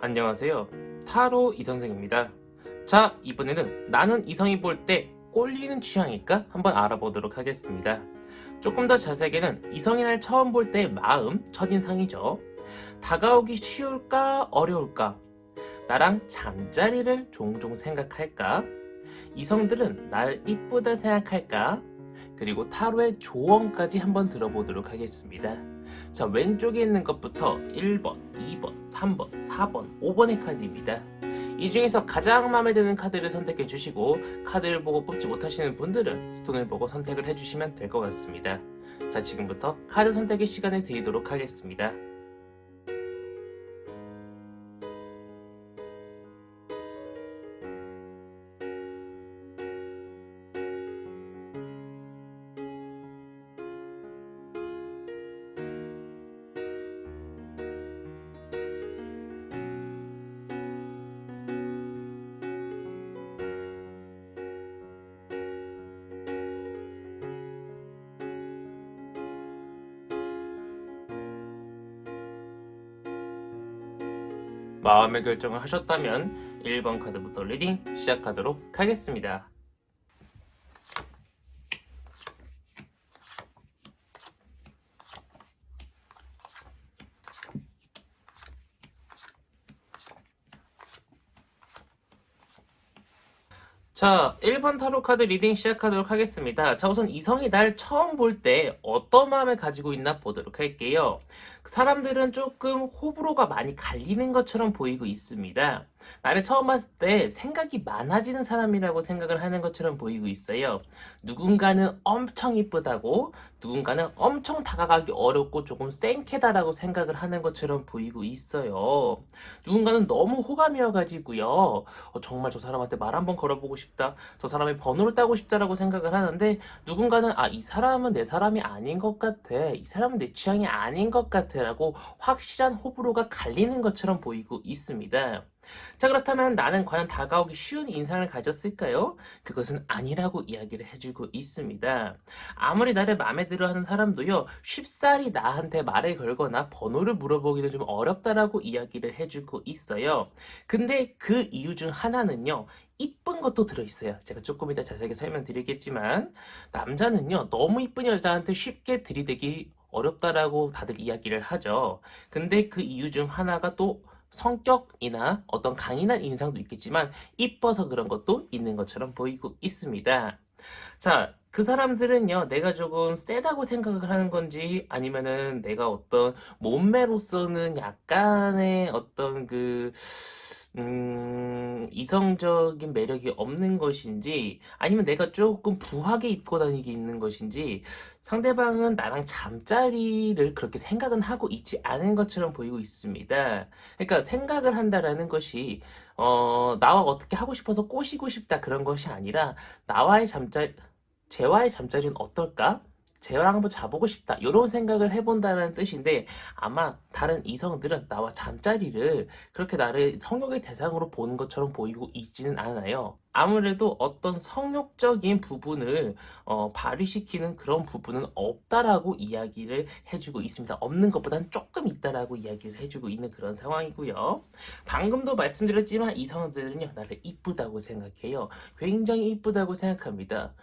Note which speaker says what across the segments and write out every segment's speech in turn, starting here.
Speaker 1: 안녕하세요. 타로 이선생입니다. 자, 이번에는 나는 이성이 볼 때 꼴리는 취향일까? 한번 알아보도록 하겠습니다. 조금 더 자세하게는 이성이 날 처음 볼 때의 마음, 첫인상이죠. 다가오기 쉬울까? 어려울까? 나랑 잠자리를 종종 생각할까? 이성들은 날 이쁘다 생각할까? 그리고 타로의 조언까지 한번 들어보도록 하겠습니다. 자, 왼쪽에 있는 것부터 1번, 2번, 3번, 4번, 5번의 카드입니다. 이 중에서 가장 마음에 드는 카드를 선택해 주시고, 카드를 보고 뽑지 못하시는 분들은 스톤을 보고 선택을 해주시면 될 것 같습니다. 자, 지금부터 카드 선택의 시간을 드리도록 하겠습니다. 마음의 결정을 하셨다면 1번 카드부터 리딩 시작하도록 하겠습니다. 자, 1번 타로 카드 리딩 시작하도록 하겠습니다. 자, 우선 이성이 날 처음 볼 때 어떤 마음을 가지고 있나 보도록 할게요. 사람들은 조금 호불호가 많이 갈리는 것처럼 보이고 있습니다. 나를 처음 봤을 때 생각이 많아지는 사람이라고 생각을 하는 것처럼 보이고 있어요. 누군가는 엄청 이쁘다고, 누군가는 엄청 다가가기 어렵고 조금 생캐다라고 생각을 하는 것처럼 보이고 있어요. 누군가는 너무 호감이어가지고요. 정말 저 사람한테 말 한번 걸어보고 싶다. 저 사람의 번호를 따고 싶다라고 생각을 하는데, 누군가는 이 사람은 내 사람이 아닌 것 같아. 이 사람은 내 취향이 아닌 것 같아. 라고 확실한 호불호가 갈리는 것처럼 보이고 있습니다. 자, 그렇다면 나는 과연 다가오기 쉬운 인상을 가졌을까요? 그것은 아니라고 이야기를 해주고 있습니다. 아무리 나를 마음에 들어 하는 사람도요, 쉽사리 나한테 말을 걸거나 번호를 물어보기는 좀 어렵다라고 이야기를 해주고 있어요. 근데 그 이유 중 하나는요, 이쁜 것도 들어있어요. 제가 조금 이따 자세하게 설명드리겠지만, 남자는요, 너무 이쁜 여자한테 쉽게 들이대기 어렵다라고 다들 이야기를 하죠. 근데 그 이유 중 하나가 또 성격이나 어떤 강인한 인상도 있겠지만 이뻐서 그런 것도 있는 것처럼 보이고 있습니다. 자, 그 사람들은요, 내가 조금 세다고 생각을 하는 건지 아니면은 내가 어떤 몸매로서는 약간의 어떤 이성적인 매력이 없는 것인지, 아니면 내가 조금 부하게 입고 다니게 있는 것인지, 상대방은 나랑 잠자리를 그렇게 생각은 하고 있지 않은 것처럼 보이고 있습니다. 그러니까 생각을 한다라는 것이, 나와 어떻게 하고 싶어서 꼬시고 싶다 그런 것이 아니라, 나와의 쟤와의 잠자리는 어떨까? 쟤랑 한번 자보고 싶다. 이런 생각을 해본다는 뜻인데, 아마 다른 이성들은 나와 잠자리를 그렇게 나를 성욕의 대상으로 보는 것처럼 보이고 있지는 않아요. 아무래도 어떤 성욕적인 부분을 발휘시키는 그런 부분은 없다라고 이야기를 해주고 있습니다. 없는 것보다는 조금 있다라고 이야기를 해주고 있는 그런 상황이고요. 방금도 말씀드렸지만 이성들은요, 나를 이쁘다고 생각해요. 굉장히 이쁘다고 생각합니다.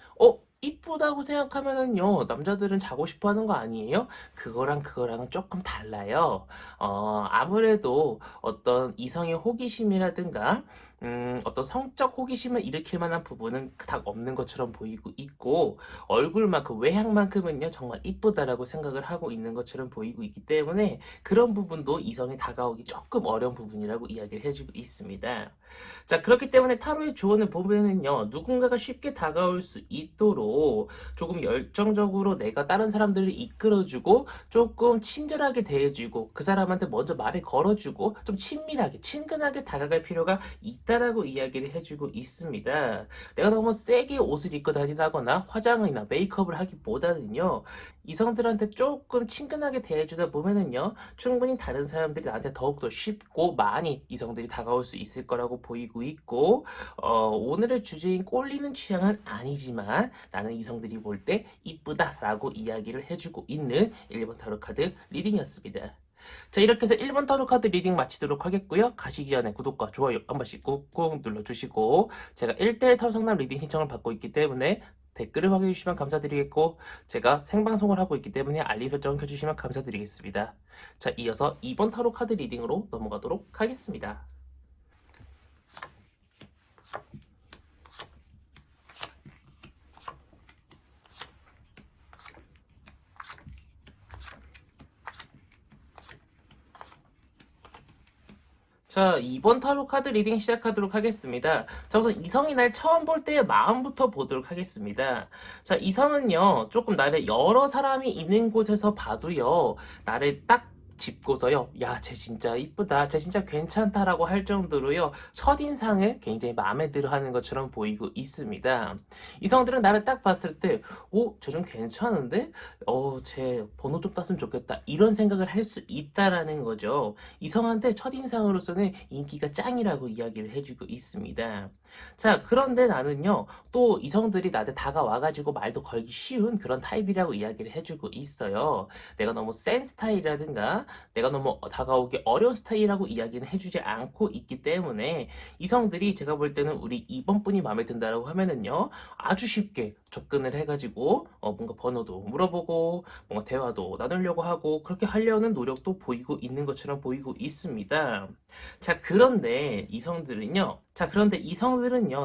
Speaker 1: 이쁘다고 생각하면은요, 남자들은 자고 싶어 하는 거 아니에요? 그거랑은 조금 달라요. 아무래도 어떤 이성의 호기심이라든가, 어떤 성적 호기심을 일으킬 만한 부분은 그닥 없는 것처럼 보이고 있고, 얼굴만큼, 외향만큼은요, 정말 이쁘다라고 생각을 하고 있는 것처럼 보이고 있기 때문에, 그런 부분도 이성이 다가오기 조금 어려운 부분이라고 이야기를 해주고 있습니다. 자, 그렇기 때문에 타로의 조언을 보면은요, 누군가가 쉽게 다가올 수 있도록 조금 열정적으로 내가 다른 사람들을 이끌어주고 조금 친절하게 대해주고 그 사람한테 먼저 말을 걸어주고 좀 친밀하게 친근하게 다가갈 필요가 있다 있다라고 이야기를 해주고 있습니다. 내가 너무 세게 옷을 입고 다니다거나 화장이나 메이크업을 하기보다는요, 이성들한테 조금 친근하게 대해주다 보면은요, 충분히 다른 사람들이 나한테 더욱더 쉽고 많이 이성들이 다가올 수 있을 거라고 보이고 있고, 오늘의 주제인 꼴리는 취향은 아니지만 나는 이성들이 볼 때 이쁘다라고 이야기를 해주고 있는 1번 타로 카드 리딩이었습니다. 자, 이렇게 해서 1번 타로 카드 리딩 마치도록 하겠고요. 가시기 전에 구독과 좋아요 한 번씩 꾹꾹 눌러주시고, 제가 1대1 타로 상담 리딩 신청을 받고 있기 때문에 댓글을 확인해 주시면 감사드리겠고, 제가 생방송을 하고 있기 때문에 알림 설정 켜주시면 감사드리겠습니다. 자, 이어서 2번 타로 카드 리딩으로 넘어가도록 하겠습니다. 자, 2번 타로 카드 리딩 시작하도록 하겠습니다. 자, 우선 이성이 날 처음 볼 때의 마음부터 보도록 하겠습니다. 자, 이성은요, 조금 나를 여러 사람이 있는 곳에서 봐도요, 나를 딱 짚고서요, 야, 쟤 진짜 이쁘다, 쟤 진짜 괜찮다라고 할 정도로요, 첫인상을 굉장히 마음에 들어 하는 것처럼 보이고 있습니다. 이성들은 나를 딱 봤을 때, 오, 쟤 좀 괜찮은데? 쟤 번호 좀 땄으면 좋겠다. 이런 생각을 할 수 있다라는 거죠. 이성한테 첫인상으로서는 인기가 짱이라고 이야기를 해주고 있습니다. 자, 그런데 나는요, 또 이성들이 나한테 다가와가지고 말도 걸기 쉬운 그런 타입이라고 이야기를 해주고 있어요. 내가 너무 센 스타일이라든가, 내가 너무 다가오기 어려운 스타일이라고 이야기는 해주지 않고 있기 때문에 이성들이 제가 볼 때는 우리 2번 분이 마음에 든다라고 하면은요, 아주 쉽게 접근을 해가지고, 뭔가 번호도 물어보고, 뭔가 대화도 나누려고 하고, 그렇게 하려는 노력도 보이고 있는 것처럼 보이고 있습니다. 자, 그런데 이성들은요,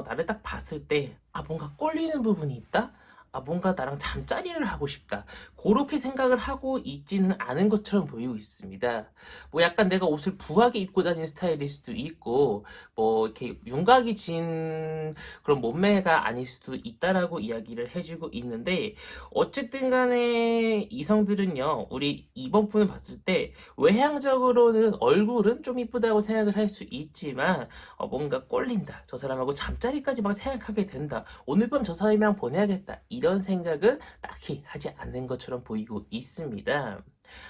Speaker 1: 나를 딱 봤을 때, 아, 뭔가 꼴리는 부분이 있다? 아, 뭔가 나랑 잠자리를 하고 싶다. 그렇게 생각을 하고 있지는 않은 것처럼 보이고 있습니다. 뭐 약간 내가 옷을 부하게 입고 다니는 스타일일 수도 있고, 뭐 이렇게 윤곽이 진 그런 몸매가 아닐 수도 있다라고 이야기를 해주고 있는데, 어쨌든 간에 이성들은요, 우리 이번 분을 봤을 때, 외향적으로는 얼굴은 좀 이쁘다고 생각을 할 수 있지만, 뭔가 꼴린다. 저 사람하고 잠자리까지 막 생각하게 된다. 오늘 밤 저 사람이랑 보내야겠다. 이런 생각은 딱히 하지 않는 것처럼 보이고 있습니다.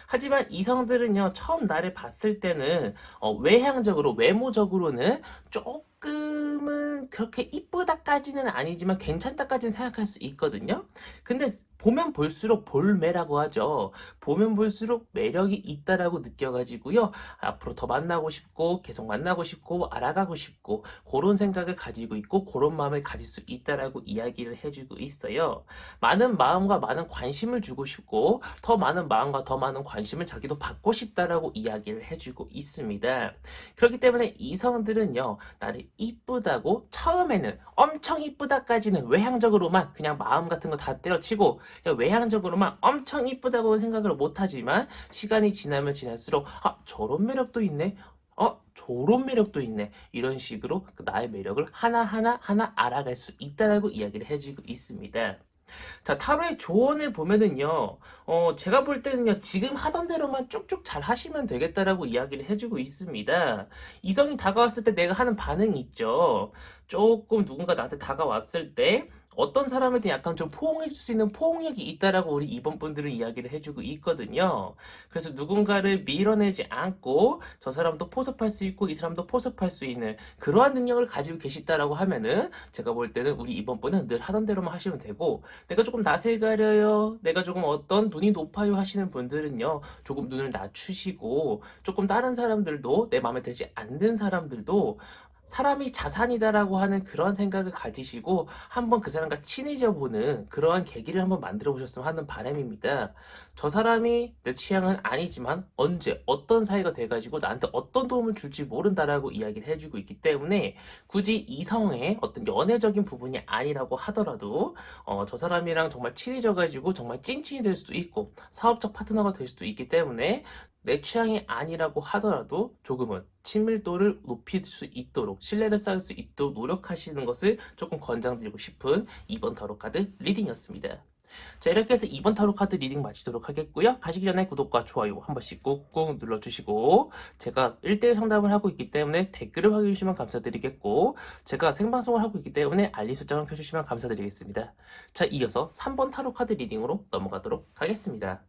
Speaker 1: 하지만 이성들은요, 처음 나를 봤을 때는 외향적으로, 외모적으로는 조금은 그렇게 이쁘다까지는 아니지만 괜찮다까지는 생각할 수 있거든요. 근데 보면 볼수록 볼매라고 하죠. 보면 볼수록 매력이 있다라고 느껴가지고요. 앞으로 더 만나고 싶고, 계속 만나고 싶고, 알아가고 싶고, 그런 생각을 가지고 있고, 그런 마음을 가질 수 있다라고 이야기를 해주고 있어요. 많은 마음과 많은 관심을 주고 싶고, 더 많은 마음과 더 많은 관심을 자기도 받고 싶다라고 이야기를 해주고 있습니다. 그렇기 때문에 이성들은요, 나를 이쁘다고 처음에는 엄청 이쁘다까지는 외향적으로만 그냥 마음 같은 거 다 때려치고 그냥 외향적으로만 엄청 이쁘다고 생각을 못하지만 시간이 지나면 지날수록 아, 저런 매력도 있네. 저런 매력도 있네. 이런 식으로 그 나의 매력을 하나하나 알아갈 수 있다라고 이야기를 해주고 있습니다. 자, 타로의 조언을 보면은요, 제가 볼 때는요, 지금 하던 대로만 쭉쭉 잘 하시면 되겠다라고 이야기를 해주고 있습니다. 이성이 다가왔을 때 내가 하는 반응이 있죠. 조금 누군가 나한테 다가왔을 때, 어떤 사람한테 약간 좀 포용해줄 수 있는 포용력이 있다라고 우리 이번 분들은 이야기를 해주고 있거든요. 그래서 누군가를 밀어내지 않고 저 사람도 포섭할 수 있고 이 사람도 포섭할 수 있는 그러한 능력을 가지고 계시다라고 하면은 제가 볼 때는 우리 이번 분은 늘 하던 대로만 하시면 되고 내가 조금 낯을 가려요. 내가 조금 어떤 눈이 높아요 하시는 분들은요. 조금 눈을 낮추시고 조금 다른 사람들도 내 마음에 들지 않는 사람들도 사람이 자산이다라고 하는 그런 생각을 가지시고 한번 그 사람과 친해져 보는 그러한 계기를 한번 만들어 보셨으면 하는 바람입니다. 저 사람이 내 취향은 아니지만 언제 어떤 사이가 돼가지고 나한테 어떤 도움을 줄지 모른다라고 이야기를 해주고 있기 때문에 굳이 이성의 어떤 연애적인 부분이 아니라고 하더라도 저 사람이랑 정말 친해져가지고 정말 찐친이 될 수도 있고 사업적 파트너가 될 수도 있기 때문에 내 취향이 아니라고 하더라도 조금은 친밀도를 높일 수 있도록 신뢰를 쌓을 수 있도록 노력하시는 것을 조금 권장드리고 싶은 2번 타로 카드 리딩이었습니다. 자, 이렇게 해서 2번 타로 카드 리딩 마치도록 하겠고요. 가시기 전에 구독과 좋아요 한 번씩 꾹꾹 눌러주시고, 제가 1대1 상담을 하고 있기 때문에 댓글을 확인해 주시면 감사드리겠고, 제가 생방송을 하고 있기 때문에 알림 설정을 켜주시면 감사드리겠습니다. 자, 이어서 3번 타로 카드 리딩으로 넘어가도록 하겠습니다.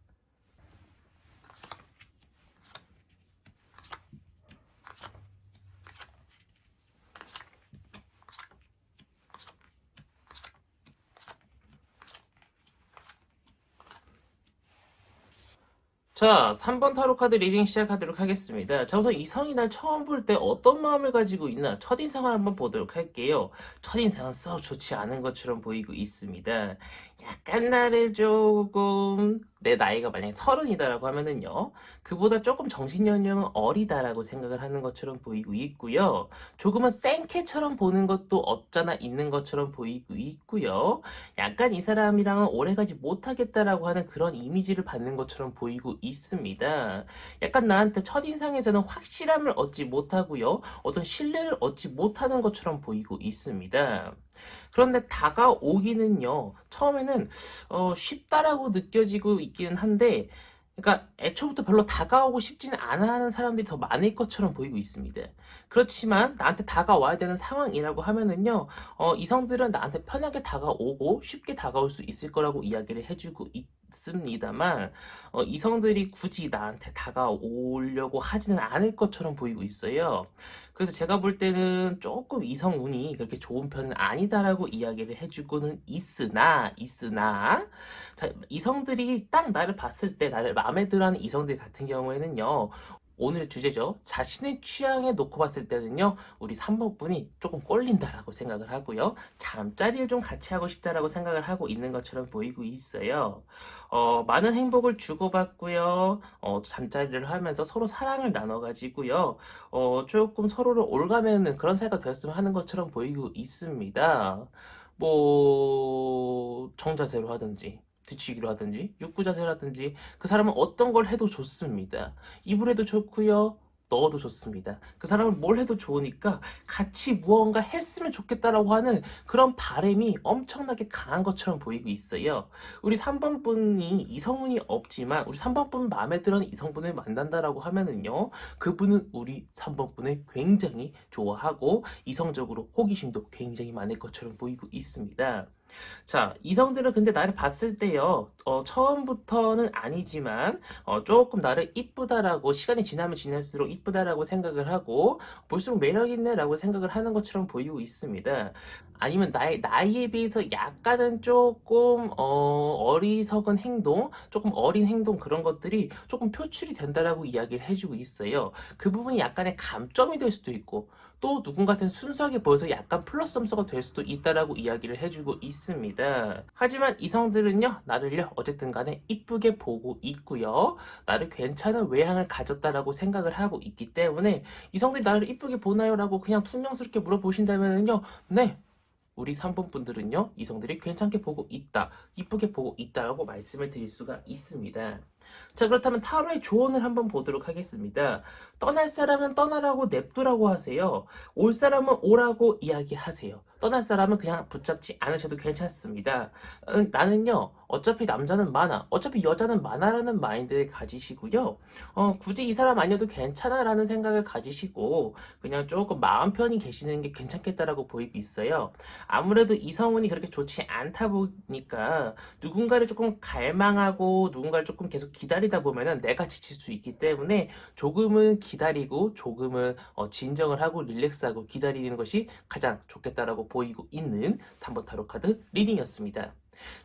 Speaker 1: 자, 3번 타로 카드 리딩 시작하도록 하겠습니다. 자, 우선 이성이 날 처음 볼 때 어떤 마음을 가지고 있나 첫인상을 한번 보도록 할게요. 첫인상은 썩 좋지 않은 것처럼 보이고 있습니다. 약간 나를 조금, 내 나이가 만약에 30이다라고 하면은요, 그보다 조금 정신연령은 어리다라고 생각을 하는 것처럼 보이고 있고요. 조금은 생캐처럼 보는 것도 없잖아 있는 것처럼 보이고 있고요. 약간 이 사람이랑은 오래가지 못하겠다라고 하는 그런 이미지를 받는 것처럼 보이고 있습니다. 약간 나한테 첫인상에서는 확실함을 얻지 못하고요. 어떤 신뢰를 얻지 못하는 것처럼 보이고 있습니다. 그런데 다가오기는요, 처음에는 쉽다라고 느껴지고 있기는 한데, 그러니까 애초부터 별로 다가오고 싶지는 않아 하는 사람들이 더 많을 것처럼 보이고 있습니다. 그렇지만 나한테 다가와야 되는 상황이라고 하면은요, 이성들은 나한테 편하게 다가오고 쉽게 다가올 수 있을 거라고 이야기를 해주고 있습니다만, 이성들이 굳이 나한테 다가오려고 하지는 않을 것처럼 보이고 있어요. 그래서 제가 볼 때는 조금 이성운이 그렇게 좋은 편은 아니다라고 이야기를 해주고는 있으나, 자, 이성들이 딱 나를 봤을 때 나를 마음에 들어하는 이성들 같은 경우에는요, 오늘 주제죠. 자신의 취향에 놓고 봤을 때는요, 우리 3번 분이 조금 꼴린다라고 생각을 하고요. 잠자리를 좀 같이 하고 싶다라고 생각을 하고 있는 것처럼 보이고 있어요. 많은 행복을 주고받고요. 잠자리를 하면서 서로 사랑을 나눠가지고요. 조금 서로를 올가매는 그런 사이가 되었으면 하는 것처럼 보이고 있습니다. 뭐, 정자세로 하든지. 뒤치기로 하든지 육구자세라든지 그 사람은 어떤 걸 해도 좋습니다. 입을 해도 좋고요. 넣어도 좋습니다. 그 사람은 뭘 해도 좋으니까 같이 무언가 했으면 좋겠다라고 하는 그런 바람이 엄청나게 강한 것처럼 보이고 있어요. 우리 3번 분이 이성운이 없지만 우리 3번 분 마음에 드는 이성분을 만난다라고 하면은요. 그분은 우리 3번 분을 굉장히 좋아하고 이성적으로 호기심도 굉장히 많을 것처럼 보이고 있습니다. 자, 이성들은 근데 나를 봤을 때요, 처음부터는 아니지만, 조금 나를 이쁘다라고, 시간이 지나면 지날수록 이쁘다라고 생각을 하고, 볼수록 매력있네라고 생각을 하는 것처럼 보이고 있습니다. 아니면 나이에 비해서 약간은 조금, 어리석은 행동, 조금 어린 행동 그런 것들이 조금 표출이 된다라고 이야기를 해주고 있어요. 그 부분이 약간의 감점이 될 수도 있고, 또 누군가한테는 순수하게 보여서 약간 플러스 점수가 될 수도 있다라고 이야기를 해주고 있습니다. 하지만 이성들은요, 나를요, 어쨌든 간에 이쁘게 보고 있고요. 나를 괜찮은 외향을 가졌다라고 생각을 하고 있기 때문에 이성들이 나를 이쁘게 보나요? 라고 그냥 퉁명스럽게 물어보신다면요, 네. 우리 3번 분들은요, 이성들이 괜찮게 보고 있다, 이쁘게 보고 있다라고 말씀을 드릴 수가 있습니다. 자, 그렇다면 타로의 조언을 한번 보도록 하겠습니다. 떠날 사람은 떠나라고 냅두라고 하세요. 올 사람은 오라고 이야기하세요. 떠날 사람은 그냥 붙잡지 않으셔도 괜찮습니다. 나는요, 어차피 남자는 많아, 어차피 여자는 많아라는 마인드를 가지시고요. 굳이 이 사람 아니어도 괜찮아라는 생각을 가지시고, 그냥 조금 마음 편히 계시는 게 괜찮겠다라고 보이고 있어요. 아무래도 이성운이 그렇게 좋지 않다 보니까 누군가를 조금 갈망하고 누군가를 조금 계속 기다리다 보면은 내가 지칠 수 있기 때문에 조금은 기다리고 조금은 진정을 하고 릴렉스하고 기다리는 것이 가장 좋겠다라고 보이고 있는 3번 타로 카드 리딩이었습니다.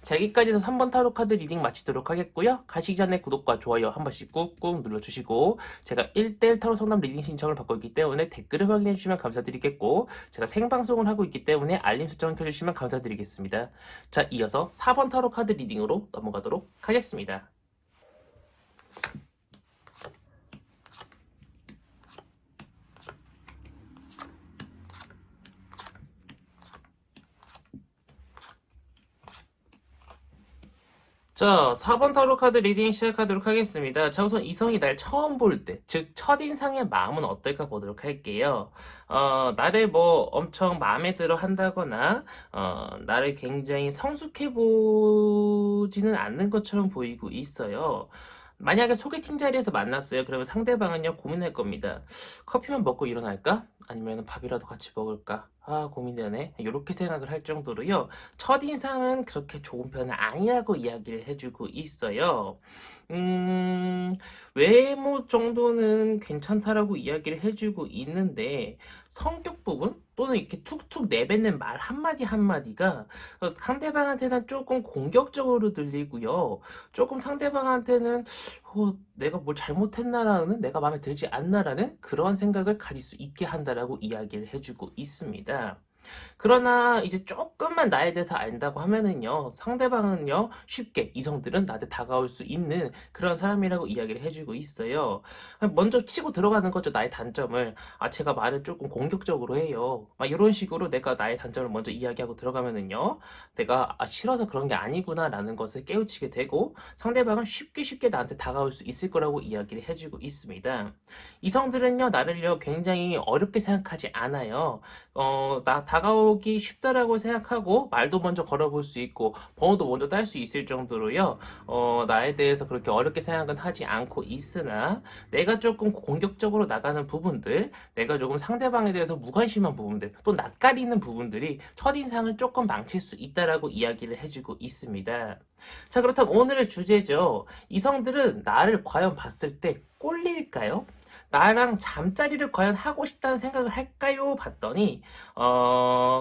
Speaker 1: 자, 여기까지 해서 3번 타로 카드 리딩 마치도록 하겠고요. 가시기 전에 구독과 좋아요 한 번씩 꾹꾹 눌러주시고, 제가 1대1 타로 상담 리딩 신청을 받고 있기 때문에 댓글을 확인해 주시면 감사드리겠고, 제가 생방송을 하고 있기 때문에 알림 설정을 켜주시면 감사드리겠습니다. 자, 이어서 4번 타로 카드 리딩으로 넘어가도록 하겠습니다. 자, 4번 타로 카드 리딩 시작하도록 하겠습니다. 자, 우선 이성이 날 처음 볼 때, 즉, 첫인상의 마음은 어떨까 보도록 할게요. 나를 뭐 엄청 마음에 들어 한다거나, 나를 굉장히 성숙해 보진 나오지는 않는 것처럼 보이고 있어요. 만약에 소개팅 자리에서 만났어요. 그러면 상대방은요, 고민할 겁니다. 커피만 먹고 일어날까? 아니면 밥이라도 같이 먹을까? 아, 고민되네. 이렇게 생각을 할 정도로요. 첫인상은 그렇게 좋은 편은 아니라고 이야기를 해주고 있어요. 음, 외모 정도는 괜찮다라고 이야기를 해주고 있는데, 성격 부분? 또는 이렇게 툭툭 내뱉는 말 한마디 한마디가 상대방한테는 조금 공격적으로 들리고요. 조금 상대방한테는 내가 뭘 잘못했나라는, 내가 마음에 들지 않나라는 그런 생각을 가질 수 있게 한다라고 이야기를 해주고 있습니다. 그러나 이제 조금만 나에 대해서 안다고 하면은요, 상대방은요, 쉽게 이성들은 나한테 다가올 수 있는 그런 사람이라고 이야기를 해주고 있어요. 먼저 치고 들어가는 거죠, 나의 단점을. 아, 제가 말을 조금 공격적으로 해요. 막 이런 식으로 내가 나의 단점을 먼저 이야기하고 들어가면은요, 내가 싫어서 그런 게 아니구나라는 것을 깨우치게 되고, 상대방은 쉽게 쉽게 나한테 다가올 수 있을 거라고 이야기를 해주고 있습니다. 이성들은요, 나를요, 굉장히 어렵게 생각하지 않아요. 다가오기 쉽다라고 생각하고 말도 먼저 걸어볼 수 있고 번호도 먼저 딸 수 있을 정도로요. 나에 대해서 그렇게 어렵게 생각은 하지 않고 있으나 내가 조금 공격적으로 나가는 부분들, 내가 조금 상대방에 대해서 무관심한 부분들, 또 낯가리는 부분들이 첫인상을 조금 망칠 수 있다라고 이야기를 해주고 있습니다. 자, 그렇다면 오늘의 주제죠. 이성들은 나를 과연 봤을 때 꼴릴까요? 나랑 잠자리를 과연 하고 싶다는 생각을 할까요? 봤더니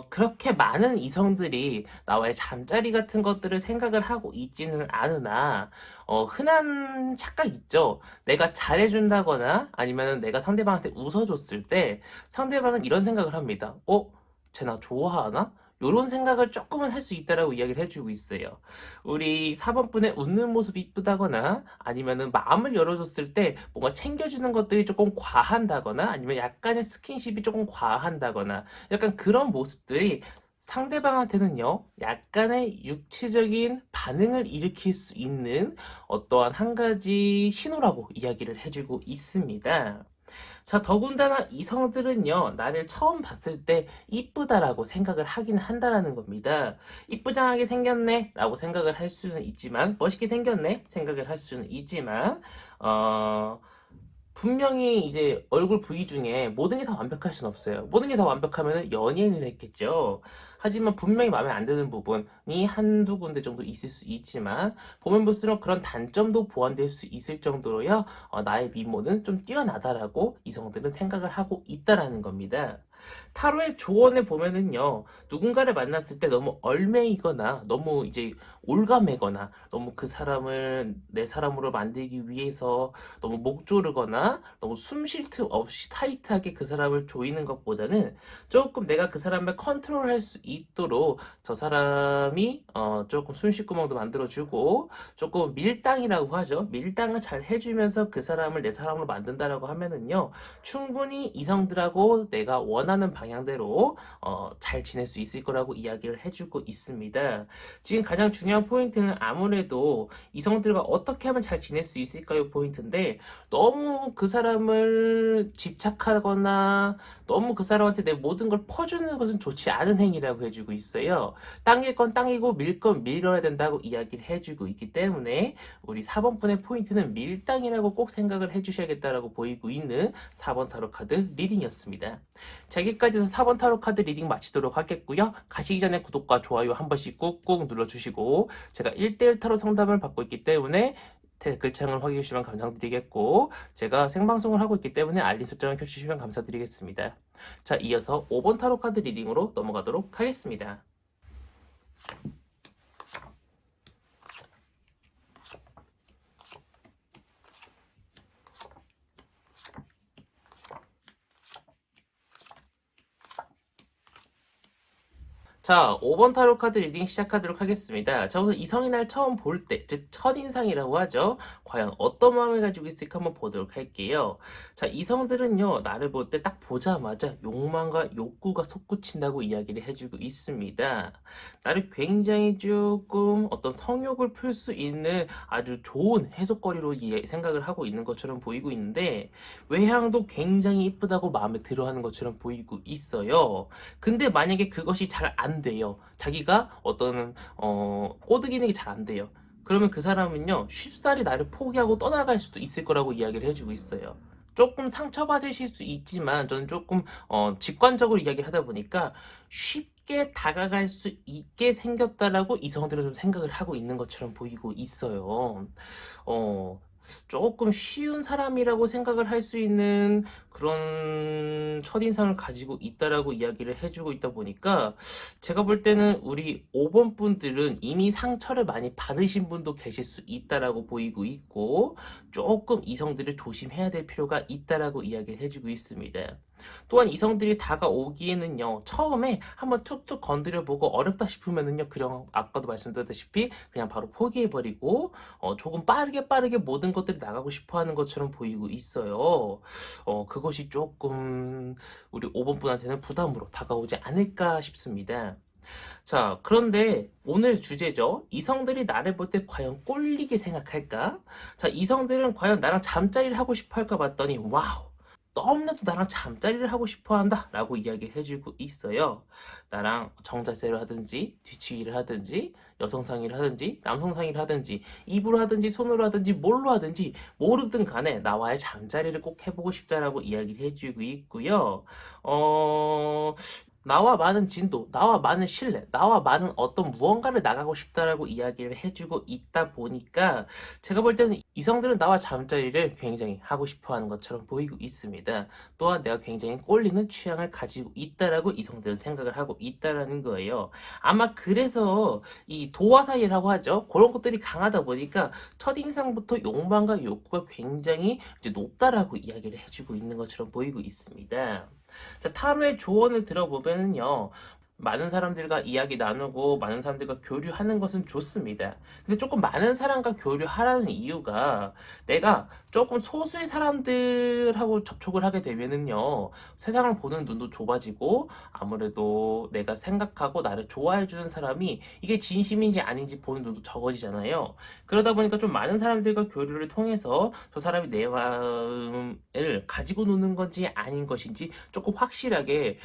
Speaker 1: 그렇게 많은 이성들이 나와의 잠자리 같은 것들을 생각을 하고 있지는 않으나 흔한 착각 있죠. 내가 잘해준다거나 아니면 내가 상대방한테 웃어줬을 때 상대방은 이런 생각을 합니다. 쟤 나 좋아하나? 요런 생각을 조금은 할 수 있다라고 이야기를 해주고 있어요. 우리 4번분의 웃는 모습이 이쁘다거나 아니면은 마음을 열어줬을 때 뭔가 챙겨주는 것들이 조금 과한다거나 아니면 약간의 스킨십이 조금 과한다거나 약간 그런 모습들이 상대방한테는요, 약간의 육체적인 반응을 일으킬 수 있는 어떠한 한 가지 신호라고 이야기를 해주고 있습니다. 자, 더군다나 이성들은요, 나를 처음 봤을 때 이쁘다라고 생각을 하긴 한다라는 겁니다. 이쁘장하게 생겼네 라고 생각을 할 수는 있지만, 멋있게 생겼네 생각을 할 수는 있지만, 어, 분명히 이제 얼굴 부위 중에 모든 게 다 완벽할 순 없어요. 모든 게 다 완벽하면 연예인을 했겠죠. 하지만 분명히 마음에 안 드는 부분이 한두 군데 정도 있을 수 있지만 보면 볼수록 그런 단점도 보완될 수 있을 정도로요. 나의 미모는 좀 뛰어나다라고 이성들은 생각을 하고 있다라는 겁니다. 타로의 조언에 보면은요, 누군가를 만났을 때 너무 얼매이거나 너무 이제 올가매거나 너무 그 사람을 내 사람으로 만들기 위해서 너무 목 조르거나 너무 숨 쉴 틈 없이 타이트하게 그 사람을 조이는 것보다는 조금 내가 그 사람을 컨트롤할 수 있도록 저 사람이 조금 숨쉴구멍도 만들어주고 조금 밀당이라고 하죠. 밀당을 잘 해주면서 그 사람을 내 사람으로 만든다라고 하면은요, 충분히 이성들하고 내가 원하는 방향대로 잘 지낼 수 있을 거라고 이야기를 해주고 있습니다. 지금 가장 중요한 포인트는 아무래도 이성들과 어떻게 하면 잘 지낼 수 있을까요? 포인트인데 너무 그 사람을 집착하거나 너무 그 사람한테 내 모든 걸 퍼주는 것은 좋지 않은 행위라고 해주고 있어요. 당길 건 당기고 밀 건 밀어야 된다고 이야기를 해주고 있기 때문에 우리 4번분의 포인트는 밀당이라고 꼭 생각을 해주셔야겠다라고 보이고 있는 4번 타로 카드 리딩이었습니다. 자, 여기까지 해서 4번 타로 카드 리딩 마치도록 하겠고요. 가시기 전에 구독과 좋아요 한 번씩 꾹꾹 눌러주시고 제가 1대1 타로 상담을 받고 있기 때문에 댓글창을 확인해 주시면 감사드리겠고 제가 생방송을 하고 있기 때문에 알림 설정을 켜주시면 감사드리겠습니다. 자, 이어서 5번 타로 카드 리딩으로 넘어가도록 하겠습니다. 자, 5번 타로 카드 리딩 시작하도록 하겠습니다. 자, 우선 이성이 날 처음 볼 때, 즉 첫인상이라고 하죠. 과연 어떤 마음을 가지고 있을까 한번 보도록 할게요. 자, 이성들은요, 나를 볼 때 딱 보자마자 욕망과 욕구가 솟구친다고 이야기를 해주고 있습니다. 나를 굉장히 조금 어떤 성욕을 풀 수 있는 아주 좋은 해석거리로 생각을 하고 있는 것처럼 보이고 있는데 외향도 굉장히 이쁘다고 마음에 들어하는 것처럼 보이고 있어요. 근데 만약에 그것이 잘 안 돼요. 자기가 어떤 꼬드기는 게 잘 안 돼요. 그러면 그 사람은요, 쉽사리 나를 포기하고 떠나갈 수도 있을 거라고 이야기를 해주고 있어요. 조금 상처받으실 수 있지만 저는 조금 직관적으로 이야기를 하다 보니까 쉽게 다가갈 수 있게 생겼다라고 이성들은 좀 생각을 하고 있는 것처럼 보이고 있어요. 어, 조금 쉬운 사람이라고 생각을 할 수 있는 그런 첫인상을 가지고 있다라고 이야기를 해주고 있다 보니까 제가 볼 때는 우리 5번 분들은 이미 상처를 많이 받으신 분도 계실 수 있다라고 보이고 있고 조금 이성들을 조심해야 될 필요가 있다라고 이야기를 해주고 있습니다. 또한 이성들이 다가오기에는요, 처음에 한번 툭툭 건드려보고 어렵다 싶으면은요, 그냥 아까도 말씀드렸다시피 그냥 바로 포기해버리고 조금 빠르게 모든 것들이 나가고 싶어 하는 것처럼 보이고 있어요. 그것이 조금 우리 5번 분한테는 부담으로 다가오지 않을까 싶습니다. 자, 그런데 오늘 주제죠. 이성들이 나를 볼 때 과연 꼴리게 생각할까? 자, 이성들은 과연 나랑 잠자리를 하고 싶어 할까 봤더니, 와우! 너무나도 나랑 잠자리를 하고 싶어 한다 라고 이야기를 해주고 있어요. 나랑 정자세를 하든지 뒤치기를 하든지 여성상의를 하든지 남성상의를 하든지 입으로 하든지 손으로 하든지 뭘로 하든지 뭐르든 간에 나와의 잠자리를 꼭 해보고 싶다라고 이야기를 해주고 있고요. 나와 많은 진도, 나와 많은 신뢰, 나와 많은 어떤 무언가를 나가고 싶다라고 이야기를 해주고 있다 보니까 제가 볼 때는 이성들은 나와 잠자리를 굉장히 하고 싶어 하는 것처럼 보이고 있습니다. 또한 내가 굉장히 꼴리는 취향을 가지고 있다라고 이성들은 생각을 하고 있다라는 거예요. 아마 그래서 이 도화 사이라고 하죠. 그런 것들이 강하다 보니까 첫인상부터 욕망과 욕구가 굉장히 이제 높다라고 이야기를 해주고 있는 것처럼 보이고 있습니다. 자, 타로의 조언을 들어보면요. 많은 사람들과 이야기 나누고 많은 사람들과 교류하는 것은 좋습니다. 근데 조금 많은 사람과 교류하라는 이유가 내가 조금 소수의 사람들하고 접촉을 하게 되면은요. 세상을 보는 눈도 좁아지고 아무래도 내가 생각하고 나를 좋아해 주는 사람이 이게 진심인지 아닌지 보는 눈도 적어지잖아요. 그러다 보니까 좀 많은 사람들과 교류를 통해서 저 사람이 내 마음을 가지고 노는 건지 아닌 것인지 조금 확실하게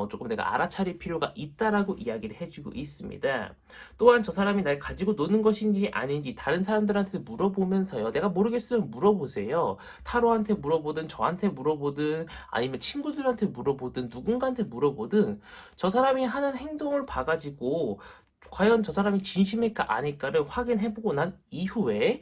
Speaker 1: 조금 내가 알아차릴 필요가 있다라고 이야기를 해주고 있습니다. 또한 저 사람이 날 가지고 노는 것인지 아닌지 다른 사람들한테 물어보면서요. 내가 모르겠으면 물어보세요. 타로한테 물어보든 저한테 물어보든 아니면 친구들한테 물어보든 누군가한테 물어보든 저 사람이 하는 행동을 봐가지고 과연 저 사람이 진심일까 아닐까를 확인해보고 난 이후에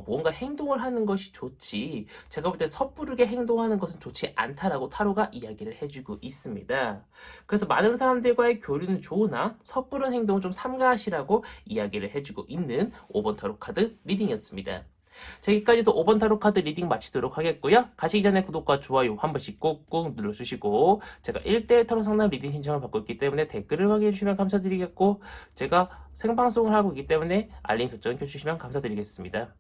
Speaker 1: 뭔가 행동을 하는 것이 좋지 제가 볼 때 섣부르게 행동하는 것은 좋지 않다라고 타로가 이야기를 해주고 있습니다. 그래서 많은 사람들과의 교류는 좋으나 섣부른 행동은 좀 삼가하시라고 이야기를 해주고 있는 5번 타로 카드 리딩이었습니다. 자, 여기까지서 5번 타로 카드 리딩 마치도록 하겠고요. 가시기 전에 구독과 좋아요 한 번씩 꾹꾹 눌러주시고 제가 1대1 타로 상담 리딩 신청을 받고 있기 때문에 댓글을 확인해 주시면 감사드리겠고 제가 생방송을 하고 있기 때문에 알림 설정 켜주시면 감사드리겠습니다.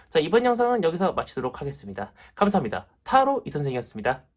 Speaker 1: 자, 이번 영상은 여기서 마치도록 하겠습니다. 감사합니다. 타로 이선생이었습니다.